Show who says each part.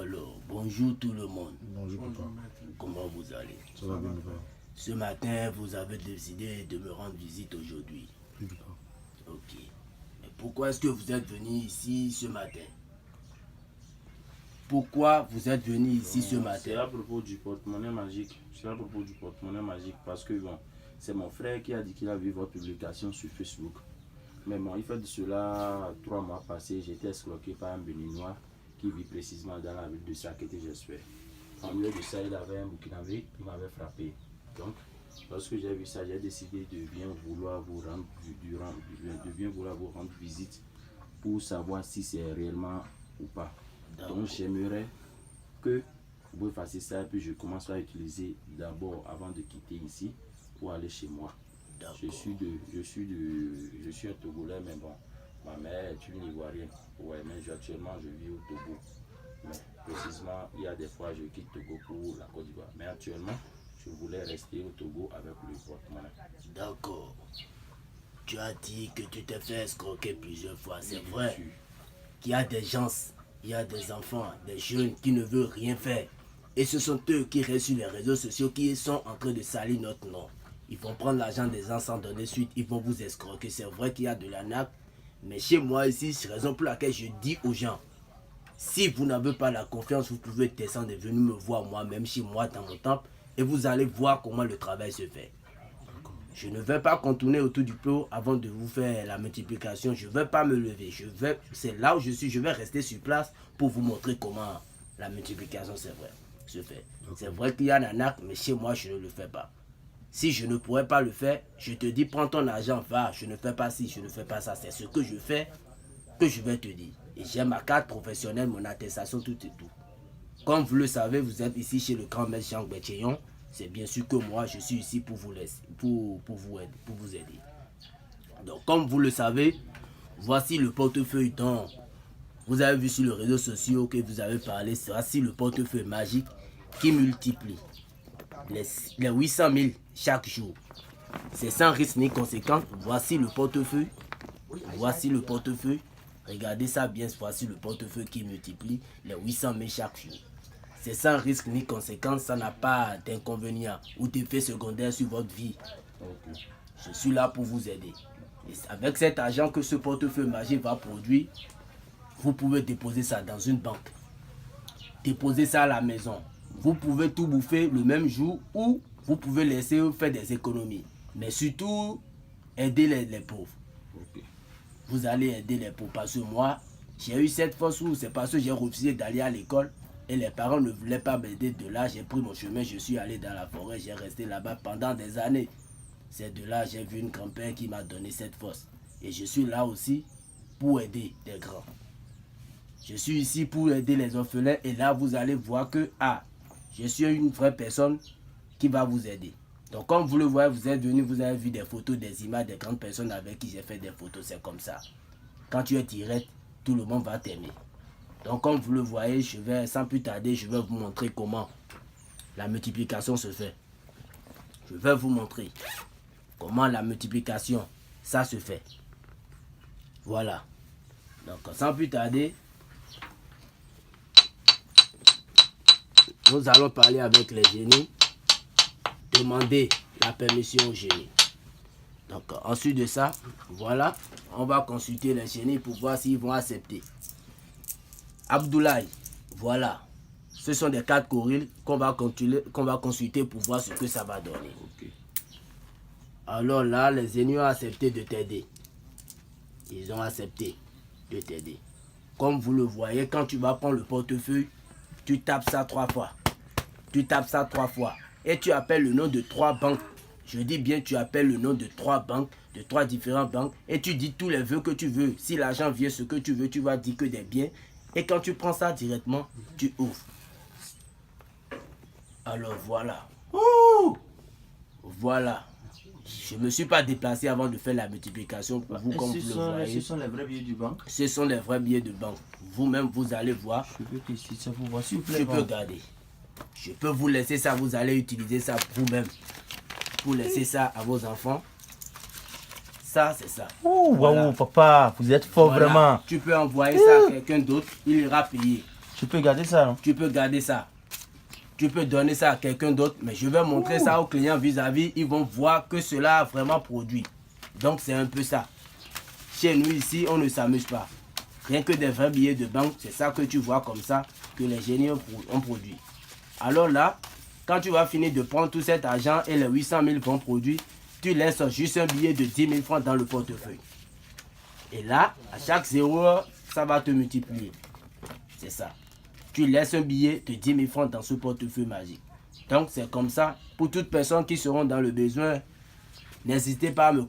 Speaker 1: Alors, bonjour tout le monde.
Speaker 2: Bonjour papa.
Speaker 1: Comment vous allez?
Speaker 2: Ça va bien papa.
Speaker 1: Ce matin, vous avez décidé de me rendre visite aujourd'hui.
Speaker 2: Oui papa.
Speaker 1: Ok. Mais pourquoi est-ce que vous êtes venu ici ce matin? Pourquoi vous êtes venu ici ce matin?
Speaker 3: C'est à propos du porte-monnaie magique. C'est à propos du porte-monnaie magique parce que bon, c'est mon frère qui a dit qu'il a vu votre publication sur Facebook. Mais bon, il fait de cela 3 mois passés, j'ai été escroqué par un Béninois qui vit précisément dans la ville de Sakété, j'espère. En lieu de ça, il avait un Burkinabé qui m'avait frappé. Donc, lorsque j'ai vu ça, j'ai décidé de bien vouloir vous rendre visite pour savoir si c'est réellement ou pas. Donc, j'aimerais que vous fassiez ça et puis je commence à utiliser d'abord avant de quitter ici pour aller chez moi. Je suis un Togolais, mais bon, ma mère est une Ivoirienne. Ouais, mais actuellement je vis au Togo. Mais précisément, il y a des fois je quitte Togo pour la Côte d'Ivoire. Mais actuellement, je voulais rester au Togo avec le porte-monnaie.
Speaker 1: D'accord. Tu as dit que tu t'es fait escroquer plusieurs fois. C'est vrai qu'il y a des gens, il y a des enfants, des jeunes qui ne veulent rien faire. Et ce sont eux qui restent sur les réseaux sociaux qui sont en train de salir notre nom. Ils vont prendre l'argent des gens sans donner suite, ils vont vous escroquer. C'est vrai qu'il y a de l'arnaque, mais chez moi ici, c'est la raison pour laquelle je dis aux gens, si vous n'avez pas la confiance, vous pouvez descendre et venir me voir moi-même chez moi dans mon temple et vous allez voir comment le travail se fait. Je ne vais pas contourner autour du pot avant de vous faire la multiplication. Je ne vais pas me lever. C'est là où je suis. Je vais rester sur place pour vous montrer comment la multiplication se fait. C'est vrai qu'il y a un arnaque, mais chez moi, je ne le fais pas. Si je ne pourrais pas le faire, je te dis, prends ton argent, va, je ne fais pas ci, je ne fais pas ça. C'est ce que je fais que je vais te dire. Et j'ai ma carte professionnelle, mon attestation, tout et tout. Comme vous le savez, vous êtes ici chez le grand maître Jean Béthéon. C'est bien sûr que moi, je suis ici pour vous laisser, pour vous aider. Donc, comme vous le savez, voici le portefeuille dont vous avez vu sur les réseaux sociaux que vous avez parlé. Voici le portefeuille magique qui multiplie les 800 000 chaque jour. C'est sans risque ni conséquence. Voici le portefeuille. Voici le portefeuille. Regardez ça bien. Voici le portefeuille qui multiplie les 800 000 chaque jour. C'est sans risque ni conséquence. Ça n'a pas d'inconvénient ou d'effet secondaire sur votre vie. Je suis là pour vous aider. Et avec cet argent que ce portefeuille magique va produire, vous pouvez déposer ça dans une banque. Déposer ça à la maison. Vous pouvez tout bouffer le même jour ou vous pouvez laisser faire des économies. Mais surtout, aider les pauvres. Vous allez aider les pauvres. Parce que moi, j'ai eu cette force où c'est parce que j'ai refusé d'aller à l'école et les parents ne voulaient pas m'aider. De là, j'ai pris mon chemin, je suis allé dans la forêt, j'ai resté là-bas pendant des années. C'est de là j'ai vu une grand-père qui m'a donné cette force. Et je suis là aussi pour aider des grands. Je suis ici pour aider les orphelins et là, vous allez voir que, je suis une vraie personne qui va vous aider. Donc, comme vous le voyez, vous êtes venu, vous avez vu des photos, des images des grandes personnes avec qui j'ai fait des photos. C'est comme ça. Quand tu es direct, tout le monde va t'aimer. Donc, comme vous le voyez, sans plus tarder, je vais vous montrer comment la multiplication se fait. Je vais vous montrer comment la multiplication, ça se fait. Voilà. Donc, sans plus tarder, nous allons parler avec les génies, demander la permission aux génies. Donc, ensuite de ça, voilà, on va consulter les génies pour voir s'ils vont accepter. Abdoulaye, voilà, ce sont des 4 gorilles qu'on va consulter pour voir ce que ça va donner. Alors là, les génies ont accepté de t'aider. Ils ont accepté de t'aider. Comme vous le voyez, quand tu vas prendre le portefeuille, tu tapes ça 3 fois. Tu tapes ça 3 fois. Et tu appelles le nom de 3 banques. Je dis bien, tu appelles le nom de 3 banques, de 3 différentes banques. Et tu dis tous les vœux que tu veux. Si l'argent vient, ce que tu veux, tu vas dire que des biens. Et quand tu prends ça directement, tu ouvres. Alors voilà. Voilà. Je ne me suis pas déplacé avant de faire la multiplication pour vous, comme vous le voyez.
Speaker 3: Ce sont les vrais billets du banque.
Speaker 1: Ce sont les vrais billets de banque. Vous-même, vous allez voir.
Speaker 3: Je peux tester ça pour voir, s'il vous plaît.
Speaker 1: Je peux garder. Je peux vous laisser ça, vous allez utiliser ça vous-même. Pour laisser ça à vos enfants. Ça, c'est ça.
Speaker 4: Ouh, voilà. Wow, papa, vous êtes fort, voilà. Vraiment.
Speaker 1: Tu peux envoyer ça à quelqu'un d'autre, il ira payer.
Speaker 2: Tu peux garder ça, non?
Speaker 1: Tu peux garder ça. Tu peux donner ça à quelqu'un d'autre, mais je vais montrer ça aux clients vis-à-vis. Ils vont voir que cela a vraiment produit. Donc c'est un peu ça. Chez nous ici, on ne s'amuse pas. Rien que des vrais billets de banque, c'est ça que tu vois comme ça que les génies ont produit. Alors là, quand tu vas finir de prendre tout cet argent et les 800 000 vont produire, tu laisses juste un billet de 10 000 francs dans le portefeuille. Et là, à chaque 0 heure, ça va te multiplier. C'est ça. Tu laisses un billet de 10 000 francs dans ce portefeuille magique. Donc c'est comme ça. Pour toutes personnes qui seront dans le besoin, n'hésitez pas à me contacter.